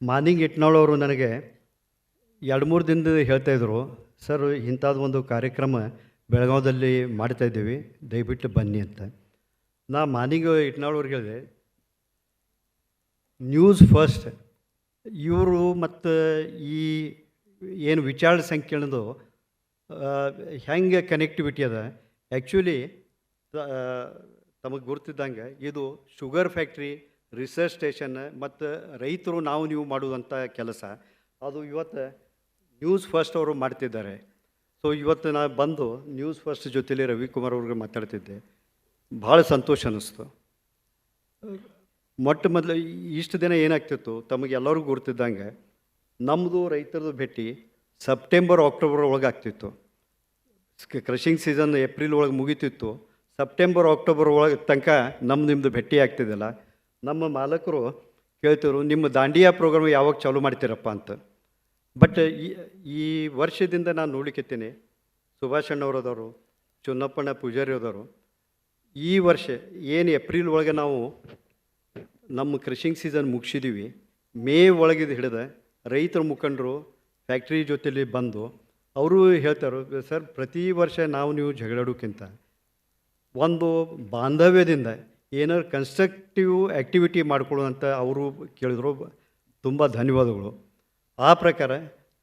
Morning ಇಟ್ನಾಳವರು ನನಗೆ 2-3 ದಿನದಿಂದ ಹೇಳ್ತಾಯಿದ್ರು, ಸರ್ ಇಂಥದ್ದು ಒಂದು ಕಾರ್ಯಕ್ರಮ ಬೆಳಗಾವದಲ್ಲಿ ಮಾಡ್ತಾಯಿದ್ದೀವಿ, ದಯವಿಟ್ಟು ಬನ್ನಿ ಅಂತ. ನಾ ಮಾನಿಂಗ್ ಇಟ್ನಾಳವ್ರಿಗೆ ಹೇಳಿದೆ, ನ್ಯೂಸ್ ಫಸ್ಟ್ ಇವರು ಮತ್ತು ಈ ಏನು ವಿಚಾರ ಸಂಕಿರಣದು ಹೆಂಗೆ ಕನೆಕ್ಟಿವಿಟಿ ಅದ. ಆ್ಯಕ್ಚುಲಿ ತಮಗೆ ಗುರ್ತಿದ್ದಂಗೆ ಇದು ಶುಗರ್ ಫ್ಯಾಕ್ಟ್ರಿ, ರಿಸರ್ಚ್ ಸ್ಟೇಷನ್ ಮತ್ತು ರೈತರು ನಾವು ನೀವು ಮಾಡುವಂಥ ಕೆಲಸ ಅದು ಇವತ್ತು ನ್ಯೂಸ್ ಫಸ್ಟ್ ಅವರು ಮಾಡ್ತಿದ್ದಾರೆ. ಸೊ ಇವತ್ತು ನಾನು ಬಂದು ನ್ಯೂಸ್ ಫಸ್ಟ್ ಜೊತೆಲಿ ರವಿಕುಮಾರ್ ಅವ್ರಿಗೆ ಮಾತಾಡ್ತಿದ್ದೆ, ಭಾಳ ಸಂತೋಷ ಅನ್ನಿಸ್ತು. ಮೊಟ್ಟ ಮೊದಲು ಇಷ್ಟು ದಿನ ಏನಾಗ್ತಿತ್ತು ತಮಗೆಲ್ಲರಿಗೂ ಗುರ್ತಿದ್ದಂಗೆ ನಮ್ಮದು ರೈತರದು ಭೇಟಿ ಸೆಪ್ಟೆಂಬರ್ ಅಕ್ಟೋಬರ್ ಒಳಗೆ ಆಗ್ತಿತ್ತು. ಕ್ರಷಿಂಗ್ ಸೀಸನ್ ಏಪ್ರಿಲ್ ಒಳಗೆ ಮುಗಿತಿತ್ತು. ಸೆಪ್ಟೆಂಬರ್ ಅಕ್ಟೋಬರ್ ಒಳಗೆ ತನಕ ನಿಮ್ಮದು ಭೇಟಿ ಆಗ್ತಿದ್ದಿಲ್ಲ. ನಮ್ಮ ಮಾಲಕರು ಕೇಳ್ತಿದ್ರು, ನಿಮ್ಮ ದಾಂಡಿಯಾ ಪ್ರೋಗ್ರಾಮ್ ಯಾವಾಗ ಚಾಲೂ ಮಾಡ್ತೀರಪ್ಪ ಅಂತ. ಬಟ್ ಈ ವರ್ಷದಿಂದ ನಾನು ನೋಡ್ಲಿಕ್ಕೆತ್ತೀನಿ, ಸುಭಾಷ್ ಅಣ್ಣವ್ರದವರು, ಚುನ್ನಪ್ಪಣ್ಣ ಪೂಜಾರಿ ಹೋದವರು, ಈ ವರ್ಷ ಏನು ಏಪ್ರಿಲ್ ಒಳಗೆ ನಾವು ನಮ್ಮ ಕ್ರಷಿಂಗ್ ಸೀಸನ್ ಮುಗಿಸಿದ್ದೀವಿ, ಮೇ ಒಳಗಿದ್ದು ಹಿಡಿದ ರೈತರ ಮುಖಂಡರು ಫ್ಯಾಕ್ಟ್ರಿ ಜೊತೆಲಿ ಬಂದು ಅವರು ಹೇಳ್ತಾರೆ, ಸರ್ ಪ್ರತಿ ವರ್ಷ ನಾವು ನೀವು ಜಗಳಾಡೋಕ್ಕಿಂತ ಒಂದು ಬಾಂಧವ್ಯದಿಂದ ಏನಾದ್ರು ಕನ್ಸ್ಟ್ರಕ್ಟಿವ್ ಆ್ಯಕ್ಟಿವಿಟಿ ಮಾಡ್ಕೊಳ್ಳೋದಂತ ಅವರು ಕೇಳಿದ್ರು. ತುಂಬ ಧನ್ಯವಾದಗಳು. ಆ ಪ್ರಕಾರ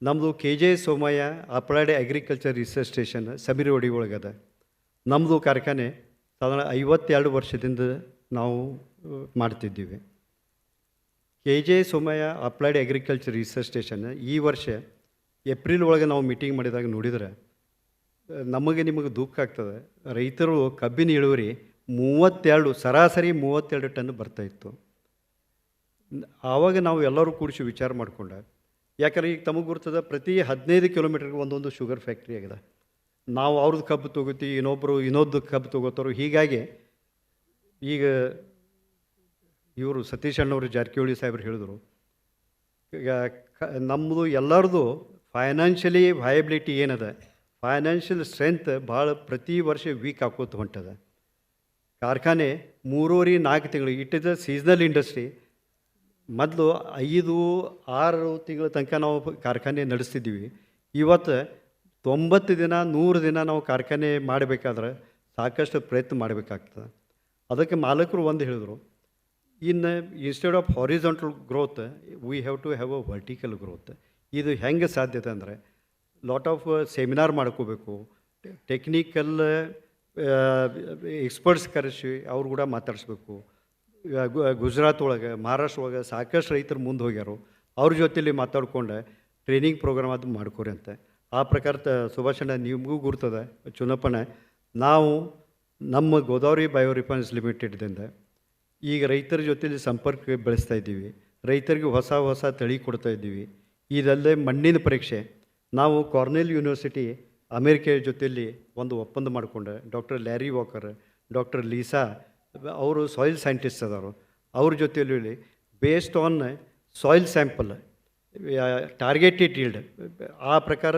ನಮ್ಮದು KJ Somaiah applied agriculture research station Sameerwadi ಒಳಗದ. ನಮ್ಮದು ಕಾರ್ಖಾನೆ ಸಾಧಾರಣ 52 ವರ್ಷದಿಂದ ನಾವು ಮಾಡ್ತಿದ್ದೀವಿ. KJ Somaiah applied agriculture research station ಈ ವರ್ಷ ಏಪ್ರಿಲ್ ಒಳಗೆ ನಾವು ಮೀಟಿಂಗ್ ಮಾಡಿದಾಗ ನೋಡಿದರೆ ನಿಮಗೆ ದುಃಖ ಆಗ್ತದೆ. ರೈತರು ಕಬ್ಬಿನ ಇಳುವರಿ 32 ಸರಾಸರಿ 32 ಟನ್ ಬರ್ತಾಯಿತ್ತು. ಆವಾಗ ನಾವು ಎಲ್ಲರೂ ಕೂಡಿಸಿ ವಿಚಾರ ಮಾಡಿಕೊಂಡೆ, ಯಾಕಂದ್ರೆ ಈಗ ತಮಗೆ ಗುರ್ತದೆ ಪ್ರತಿ 15 ಕಿಲೋಮೀಟ್ರಿಗೆ ಒಂದೊಂದು ಶುಗರ್ ಫ್ಯಾಕ್ಟ್ರಿ ಆಗಿದೆ. ನಾವು ಅವ್ರದ್ದು ಕಬ್ಬು ತೊಗೋತೀವಿ, ಇನ್ನೊಂದು ಕಬ್ಬು ತೊಗೋತಾರೋ. ಹೀಗಾಗಿ ಈಗ ಇವರು ಸತೀಶ್ ಅಣ್ಣವರು ಜಾರಕಿಹೊಳಿ ಸಾಹೇಬ್ರು ಹೇಳಿದ್ರು, ಈಗ ನಮ್ಮದು ಎಲ್ಲರದು ಫೈನಾನ್ಷಿಯಲಿ ವಯಬಿಲಿಟಿ ಏನದ, ಫೈನಾನ್ಷಿಯಲ್ ಸ್ಟ್ರೆಂತ್ ಭಾಳ ಪ್ರತಿ ವರ್ಷ ವೀಕ್ ಹಾಕೋತ ಹೊಂಟದ. ಕಾರ್ಖಾನೆ 3-4 ತಿಂಗಳು, it is a seasonal industry. ಮೊದಲು 5-6 ತಿಂಗಳ ತನಕ ನಾವು ಕಾರ್ಖಾನೆ ನಡೆಸ್ತಿದ್ದೀವಿ. ಇವತ್ತು 90 ದಿನ 100 ದಿನ ನಾವು ಕಾರ್ಖಾನೆ ಮಾಡಬೇಕಾದ್ರೆ ಸಾಕಷ್ಟು ಪ್ರಯತ್ನ ಮಾಡಬೇಕಾಗ್ತದೆ. ಅದಕ್ಕೆ ಮಾಲಕರು ಒಂದು ಹೇಳಿದ್ರು, instead of horizontal growth we have to have a vertical growth. ಇದು ಹೆಂಗೆ ಸಾಧ್ಯತೆ ಅಂದರೆ ಲಾಟ್ ಆಫ್ ಸೆಮಿನಾರ್ ಮಾಡ್ಕೋಬೇಕು, ಟೆಕ್ನಿಕಲ್ ಎಕ್ಸ್ಪರ್ಟ್ಸ್ ಕರೆಸಿ ಅವ್ರು ಕೂಡ ಮಾತಾಡಿಸ್ಬೇಕು. ಗುಜರಾತ್ ಒಳಗೆ, ಮಹಾರಾಷ್ಟ್ರ ಒಳಗೆ ಸಾಕಷ್ಟು ರೈತರು ಮುಂದೆ ಹೋಗ್ಯಾರು, ಅವ್ರ ಜೊತೆಲಿ ಮಾತಾಡ್ಕೊಂಡು ಟ್ರೈನಿಂಗ್ ಪ್ರೋಗ್ರಾಮ್ ಅದು ಮಾಡ್ಕೊರಿ ಅಂತ. ಆ ಪ್ರಕಾರ ಸುಭಾಷಣ್ಣ ನಿಮಗೂ ಗುರ್ತದೆ, ಚುನಪ್ಪಣ್ಣ, ನಾವು ನಮ್ಮ ಗೋದಾವರಿ ಬಯೋ ರಿಫೈನರೀಸ್ ಲಿಮಿಟೆಡ್ದಿಂದ ಈಗ ರೈತರ ಜೊತೆಲಿ ಸಂಪರ್ಕ ಬೆಳೆಸ್ತಾ ಇದ್ದೀವಿ. ರೈತರಿಗೆ ಹೊಸ ತಳಿ ಕೊಡ್ತಾ ಇದ್ದೀವಿ. ಇದಲ್ಲದೆ ಮಣ್ಣಿನ ಪರೀಕ್ಷೆ ನಾವು ಕಾರ್ನೆಲ್ ಯೂನಿವರ್ಸಿಟಿ ಅಮೇರಿಕೆ ಜೊತೆಯಲ್ಲಿ ಒಂದು ಒಪ್ಪಂದ ಮಾಡಿಕೊಂಡೆ. Doctor Larry walker, doctor Lisa ಅವರು ಸಾಯಿಲ್ ಸೈಂಟಿಸ್ಟ್ ಅದಾರು, ಅವ್ರ ಜೊತೆಯಲ್ಲಿ based on soil sample targeted yield ಆ ಪ್ರಕಾರ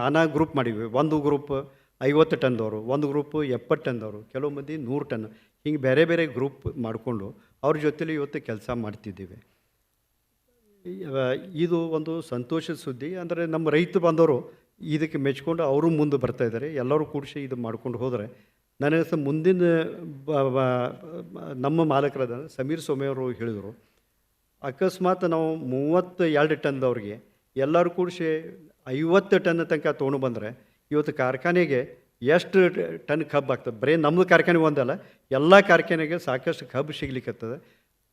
ನಾನಾ ಗ್ರೂಪ್ ಮಾಡಿವಿ. ಒಂದು ಗ್ರೂಪ್ 50 ಟನ್ದವರು, ಒಂದು ಗ್ರೂಪ್ 70 ಟನ್ದವರು, ಕೆಲವು ಮಂದಿ 100 ಟನ್, ಹಿಂಗೆ ಬೇರೆ ಬೇರೆ ಗ್ರೂಪ್ ಮಾಡಿಕೊಂಡು ಅವ್ರ ಜೊತೆಲಿ ಇವತ್ತು ಕೆಲಸ ಮಾಡ್ತಿದ್ದೀವಿ. ಇದು ಒಂದು ಸಂತೋಷದ ಸುದ್ದಿ. ಅಂದರೆ ನಮ್ಮ ರೈತ ಬಂದವರು ಇದಕ್ಕೆ ಮೆಚ್ಕೊಂಡು ಅವರು ಮುಂದೆ ಬರ್ತಾಯಿದ್ದಾರೆ. ಎಲ್ಲರೂ ಕೂಡಿಸಿ ಇದು ಮಾಡ್ಕೊಂಡು ಹೋದರೆ ನನಗೆ ಮುಂದಿನ ನಮ್ಮ ಮಾಲಕರಾದ ಸಮೀರ್ ಸೋಮಯ್ಯವರು ಹೇಳಿದರು, ಅಕಸ್ಮಾತ್ ನಾವು 32 ಟನ್ದವ್ರಿಗೆ ಎಲ್ಲರೂ ಕೂಡಿಸಿ 50 ಟನ್ ತನಕ ತೊಗೊಂಡು ಬಂದರೆ ಇವತ್ತು ಕಾರ್ಖಾನೆಗೆ ಎಷ್ಟು ಟನ್ ಕಬ್ಬು ಆಗ್ತದೆ. ಬರೀ ನಮ್ಮದು ಕಾರ್ಖಾನೆ ಒಂದಲ್ಲ, ಎಲ್ಲ ಕಾರ್ಖಾನೆಗೆ ಸಾಕಷ್ಟು ಕಬ್ಬು ಸಿಗ್ಲಿಕ್ಕತ್ತದೆ.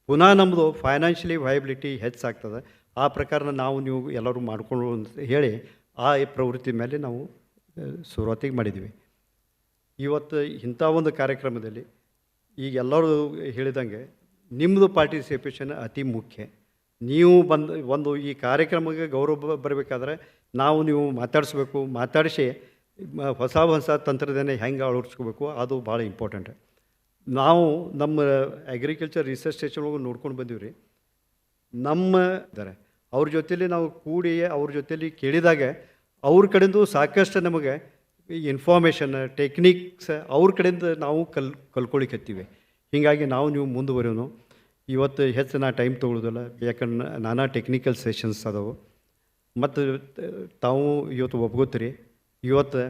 ಪುನಃ ನಮ್ಮದು ಫೈನಾನ್ಷಿಯಲಿ ವಯಬಿಲಿಟಿ ಹೆಚ್ಚಾಗ್ತದೆ. ಆ ಪ್ರಕಾರ ನಾವು ನೀವು ಎಲ್ಲರೂ ಮಾಡಿಕೊಂಡು ಅಂತ ಹೇಳಿ ಆ ಪ್ರವೃತ್ತಿ ಮೇಲೆ ನಾವು ಶುರುವಾತಿಗೆ ಮಾಡಿದ್ವಿ. ಇವತ್ತು ಇಂಥ ಒಂದು ಕಾರ್ಯಕ್ರಮದಲ್ಲಿ ಈಗ ಎಲ್ಲರೂ ಹೇಳಿದಂಗೆ ನಿಮ್ಮದು ಪಾರ್ಟಿಸಿಪೇಷನ್ ಅತಿ ಮುಖ್ಯ. ನೀವು ಒಂದು ಈ ಕಾರ್ಯಕ್ರಮಕ್ಕೆ ಗೌರವ ಬರಬೇಕಾದ್ರೆ ನೀವು ಮಾತಾಡಿಸ್ಬೇಕು, ಮಾತಾಡಿಸಿ ಹೊಸ ತಂತ್ರಜ್ಞಾನ ಹೆಂಗೆ ಅಳವಡಿಸ್ಕೋಬೇಕು ಅದು ಭಾಳ ಇಂಪಾರ್ಟೆಂಟ್. ನಾವು ನಮ್ಮ ಅಗ್ರಿಕಲ್ಚರ್ ರಿಸರ್ಚ್ ಸ್ಟೇಷನ್ ಒಳಗೆ ನೋಡ್ಕೊಂಡು ಬಂದೀವಿ ರೀ. ಇದ್ದಾರೆ ಅವ್ರ ಜೊತೇಲಿ ನಾವು ಕೂಡಿ ಅವ್ರ ಜೊತೇಲಿ ಕೇಳಿದಾಗ ಅವ್ರ ಕಡೆಯಿಂದ ಸಾಕಷ್ಟು ನಮಗೆ ಇನ್ಫಾರ್ಮೇಷನ್ ಟೆಕ್ನಿಕ್ಸ್ ಅವ್ರ ಕಡೆಯಿಂದ ನಾವು ಕಲ್ಕೊಳಿಕತ್ತೀವಿ. ಹೀಗಾಗಿ ನೀವು ಮುಂದುವರಿಯೋನು. ಇವತ್ತು ಹೆಚ್ಚು ನಾ ಟೈಮ್ ತೊಗೊಳ್ಳೋದಿಲ್ಲ, ಯಾಕಂದ್ರೆ ನಾನಾ ಟೆಕ್ನಿಕಲ್ ಸೆಷನ್ಸ್ ಅದಾವೆ. ಮತ್ತು ತಾವು ಇವತ್ತು ಒಪ್ಕೋತೀರಿ, ಇವತ್ತು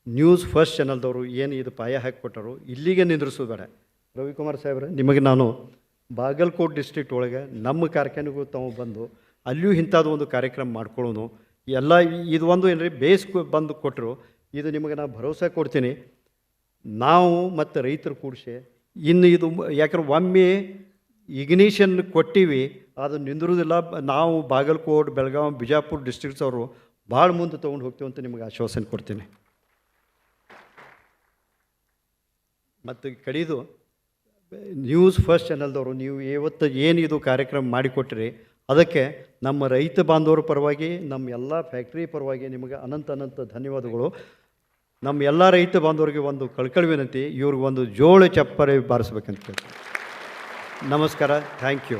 ನ್ಯೂಸ್ ಫಸ್ಟ್ ಚಾನಲ್ದವರು ಏನು ಇದು ಪಾಯ ಹಾಕಿಕೊಟ್ಟರು, ಇಲ್ಲಿಗೆ ನಿಂದ್ರಿಸೋದು ಬೇಡ. ರವಿಕುಮಾರ್ ಸಾಹೇಬ್ರೆ, ನಿಮಗೆ ನಾನು ಬಾಗಲಕೋಟೆ ಡಿಸ್ಟ್ರಿಕ್ಟ್ ಒಳಗೆ ನಮ್ಮ ಕಾರ್ಖಾನೆಗೂ ತಾವು ಬಂದು ಅಲ್ಲಿಯೂ ಇಂಥದ್ದು ಒಂದು ಕಾರ್ಯಕ್ರಮ ಮಾಡ್ಕೊಳ್ಳೋನು ಎಲ್ಲ. ಇದು ಒಂದು ಏನ್ರಿ ಬೇಸ್ ಬಂದು ಕೊಟ್ಟರು, ಇದು ನಿಮಗೆ ನಾನು ಭರವಸೆ ಕೊಡ್ತೀನಿ. ನಾವು ಮತ್ತು ರೈತರು ಕೂಡಿಸಿ ಇನ್ನು ಇದು ಯಾಕಂದ್ರೆ ಒಮ್ಮೆ ಇಗ್ನಿಷನ್ ಕೊಟ್ಟಿವಿ, ಅದು ನಿಂದಿರೋದಿಲ್ಲ. ನಾವು ಬಾಗಲಕೋಟೆ, ಬೆಳಗಾವಿ, ಬಿಜಾಪುರ ಡಿಸ್ಟ್ರಿಕ್ಟ್ಸ್ ಅವರು ಭಾಳ ಮುಂದೆ ತೊಗೊಂಡು ಹೋಗ್ತೀವಿ ಅಂತ ನಿಮಗೆ ಆಶ್ವಾಸನೆ ಕೊಡ್ತೀನಿ. ಮತ್ತು ಕಡಿದು ನ್ಯೂಸ್ ಫಸ್ಟ್ ಚಾನಲ್ದವರು ನೀವು ಇವತ್ತು ಏನಿದು ಕಾರ್ಯಕ್ರಮ ಮಾಡಿಕೊಟ್ರಿ, ಅದಕ್ಕೆ ನಮ್ಮ ರೈತ ಬಾಂಧವರ ಪರವಾಗಿ, ನಮ್ಮ ಎಲ್ಲ ಫ್ಯಾಕ್ಟ್ರಿ ಪರವಾಗಿ ನಿಮಗೆ ಅನಂತ ಧನ್ಯವಾದಗಳು. ನಮ್ಮ ಎಲ್ಲ ರೈತ ಬಾಂಧವರಿಗೆ ಒಂದು ಕಳ್ಕಳಿ ವಿನಂತಿ, ಇವ್ರಿಗೆ ಒಂದು ಜೋಳ ಚಪ್ಪರೆ ಬಾರಿಸ್ಬೇಕಂತ ಕೇಳ್ತೀನಿ. ನಮಸ್ಕಾರ, ಥ್ಯಾಂಕ್ ಯು.